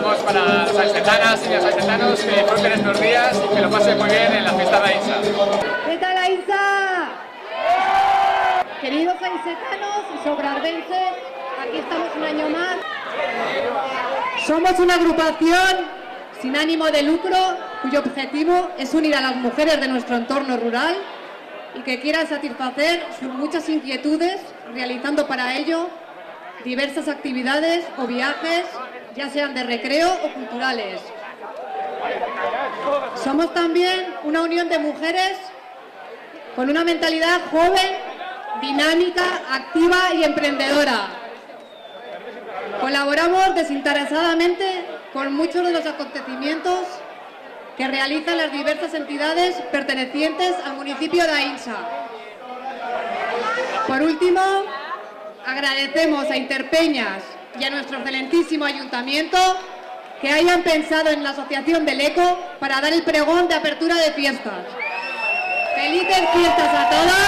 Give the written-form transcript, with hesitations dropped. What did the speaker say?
deseamos para las aisetanas y los aisetanos que disfruten estos días y que lo pasen muy bien en la fiesta de Aínsa. ¿Qué tal, Aínsa? Queridos aisetanos y sobrarbenses, aquí estamos un año más. Somos una agrupación sin ánimo de lucro cuyo objetivo es unir a las mujeres de nuestro entorno rural y que quiera satisfacer sus muchas inquietudes realizando para ello diversas actividades o viajes, ya sean de recreo o culturales. Somos también una unión de mujeres con una mentalidad joven, dinámica, activa y emprendedora. Colaboramos desinteresadamente con muchos de los acontecimientos que realizan las diversas entidades pertenecientes al municipio de Aínsa. Por último, agradecemos a Interpeñas y a nuestro excelentísimo ayuntamiento que hayan pensado en la asociación del ECO para dar el pregón de apertura de fiestas. ¡Felices fiestas a todos!